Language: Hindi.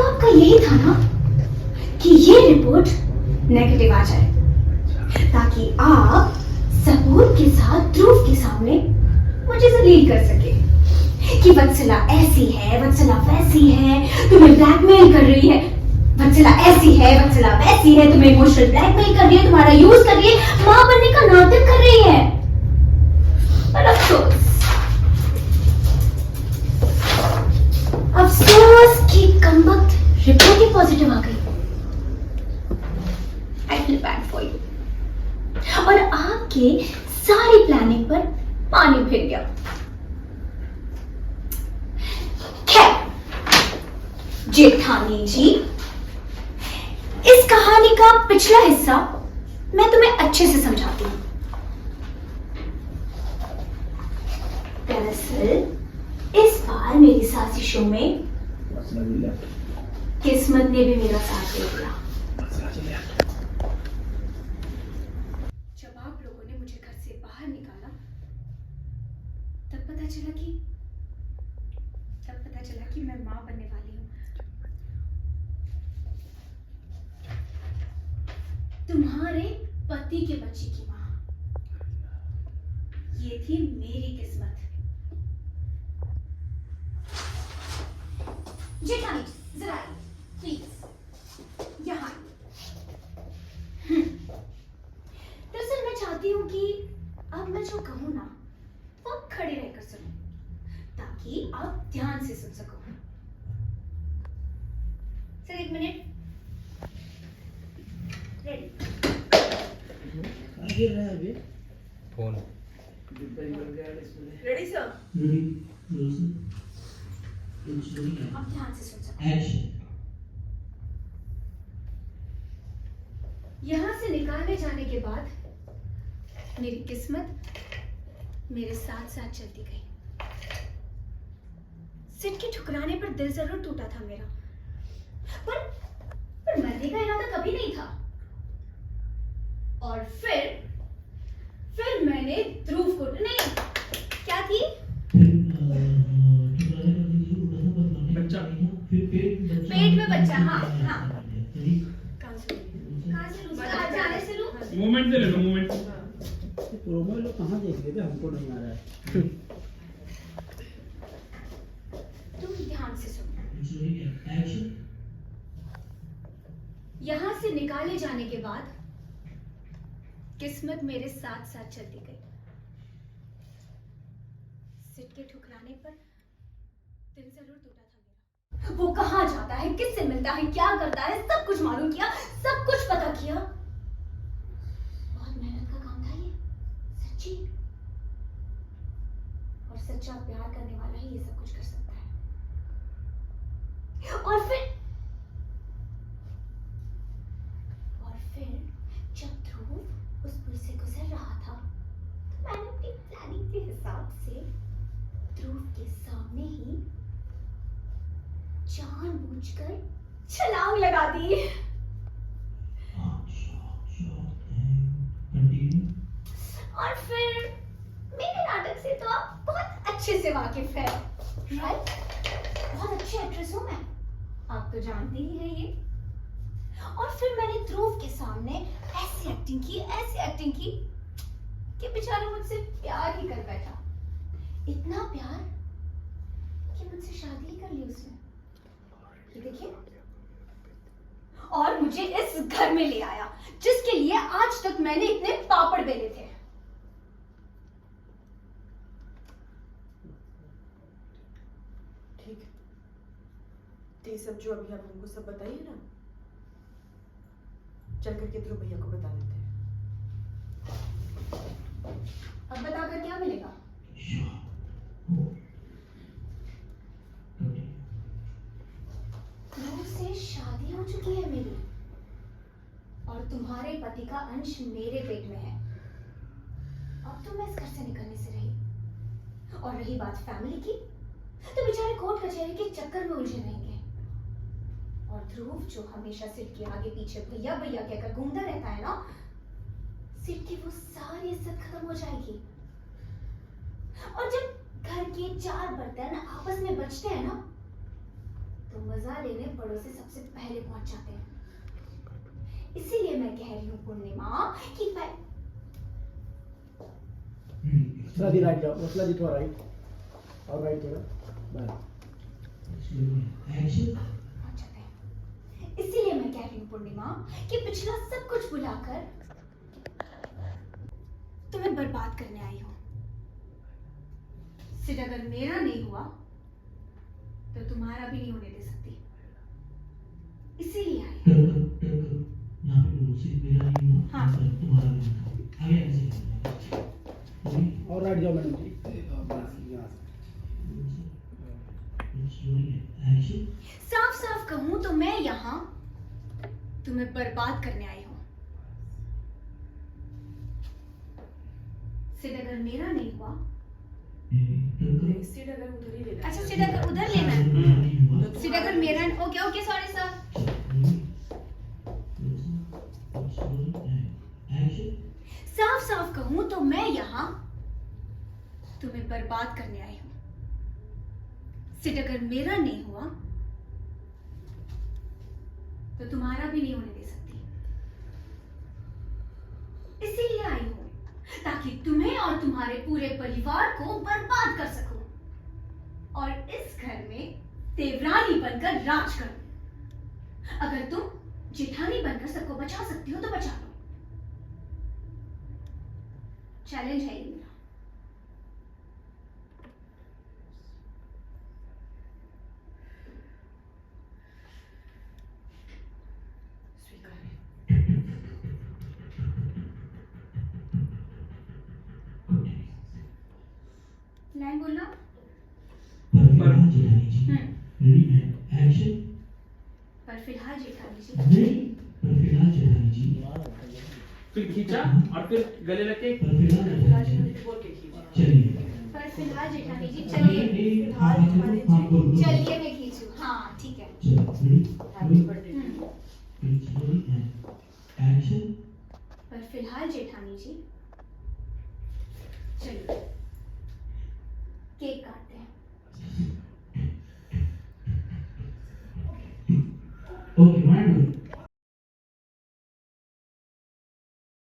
तो आपका यही था ना कि ये रिपोर्ट नेगेटिव आ जाए, ताकि आप सबूत के साथ ध्रुव के सामने मुझे जलील कर सके कि वत्सला ऐसी है, वत्सला वैसी है, तुम्हें ब्लैकमेल कर रही है, वत्सला ऐसी है, वत्सला वैसी है, तुम्हें इमोशनल ब्लैकमेल कर रही है, तुम्हारा यूज कर रही है, मां बनने का नाटक कर रही है। पर अफसोस कि कमबख्त रिपोर्ट ही पॉजिटिव आ गई। I feel bad for you. और आपके सारी प्लानिंग पर पानी फिर गया। खैर जेठानी जी, इस कहानी का पिछला हिस्सा मैं तुम्हें अच्छे से समझाती हूं। दरअसल इस बार मेरी साजिशों में किस्मत ने भी मेरा साथ दे दिया। जब आप लोगों ने मुझे घर से बाहर निकाला, तब पता चला कि मैं मां बनने वाली हूं। तुम्हारे पति के बच्चे की मां। ये थी मेरी किस्मत। जेठानी जरा प्लीज यहाँ। दरअसल मैं चाहती हूँ कि अब मैं जो कहूँ ना वो आप खड़े रहकर सुनो, ताकि आप ध्यान से सुन सको। सर एक मिनट। रेडी? आगे रहा है अभी फोन रेडी सर। आप ध्यान से सुन सको। एक्शन। यहां से निकाले जाने के बाद मेरी किस्मत मेरे साथ साथ चलती गई। सिट के ठुकराने पर दिल जरूर टूटा था मेरा, पर मरने का इरादा कभी नहीं था। और फिर मैंने ध्रुव को नहीं, क्या थी? बच्चा पेट में बच्चा। हाँ हाँ। कहाँ से लूँ? जाने से लूँ? मोमेंट से ले लो, मोमेंट। प्रोमो लोग कहाँ देख रहे थे, हमको नहीं आ रहा है। तुम ध्यान से सुनो। एक्शन। यहां से निकाले जाने के बाद किस्मत मेरे साथ साथ चलती गई। सिट के ठुकराने पर दिल जरूर टूटा था मेरा। वो कहाँ जाता है, किससे मिलता है, क्या करता है, सब कुछ मालूम किया, सब कुछ पता किया। बहुत मेहनत का काम था ये, सच्ची। और सच्चा प्यार करने वाला ही ये सब कुछ कर सकता है। और फिर जब ध्रुव उस पुल से गुजर रहा था, तो मैंने अपनी प्लानिंग के हिसाब से ध्रुव के सामने ही जानबूझकर छलांग लगा दी। और फिर मेरे नाटक से तो आप बहुत अच्छे से वाकिफ है, राइट? बहुत अच्छी एक्ट्रेस हूं मैं, आप तो जानते ही हैं ये। और फिर मैंने ध्रुव के सामने ऐसी एक्टिंग की कि बेचारा मुझसे प्यार ही कर बैठा। इतना प्यार कि मुझसे शादी ही कर ली उसने। ये देखिए। और मुझे इस घर में ले आया, जिसके लिए आज तक मैंने इतने पापड़ बेले थे। ठीक है, ये सब जो अभी आप हमको सब बताइए ना, चल करके ध्रुव भैया को बता देते हैं। अब बताकर क्या मिलेगा? ध्रुव से शादी हो चुकी है मेरी, और तुम्हारे पति का अंश मेरे पेट में है। अब तो मैं इस घर से निकलने से रही। और रही बात फैमिली की, तो बेचारे कोर्ट कचहरी के चक्कर में उलझे रहेंगे। और ध्रुव जो हमेशा सिट के आगे पीछे भैया भैया कहकर घूमता रहता है ना, सिट की वो सारी इज्जत खत्म हो जाएगी। और जब घर के चार बर्तन आपस में बचते हैं ना, तो मजा लेने बड़ों से सबसे पहले पहुंच जाते हैं। इसीलिए मैं कह रही हूँ पूर्णिमा कि वसला जी राइट जाओ, वसला जी थोड़ा राइट और राइट थोड़ा बाय। पहुंच जाते हैं। इसीलिए मैं कह रही हूँ पूर्णिमा कि पिछला सब कुछ भुलाकर तुम्हें बर्बाद करने आई हूँ। सिर्फ अगर मेरा नहीं हुआ तो तुम्हारा भी नहीं होने दे सकती, इसीलिए आई हूँ। हाँ। और राइट जाओ मैडम जी। साफ साफ कहूं तो मैं यहाँ तुम्हें बर्बाद करने आई हूँ। सिर्फ अगर मेरा नहीं हुआ। नहीं, सीट अगर उधर ही लेना। अच्छा, सीट अगर उधर लेना है। सीट अगर मेरा, ओके ओके सॉरी सर। साफ साफ कहूं तो मैं यहाँ तुम्हें बर्बाद करने आई हूँ। सिर्फ अगर मेरा नहीं हुआ तो तुम्हारा भी नहीं होने दे सकती, इसीलिए आई हूँ ताकि तुम्हें और तुम्हारे पूरे परिवार को बर्बाद कर सकूं और इस घर में देवरानी बनकर राज करूं। अगर तुम जेठानी बनकर सबको बचा सकती हो तो बचा लो। चैलेंज है ये मेरा। स्वीकार। लाइन बोलना। पर फिलहाल जेठानी जी। फिर खींचा और फिर गले लग के बोल के खींच। पर फिलहाल जेठानी जी चलिए। फिलहाल जेठानी जी। चलिए मैं खींचूं। हाँ ठीक है। Happy birthday. पर फिलहाल जेठानी जी चलिए केक काटते हैं। Okay,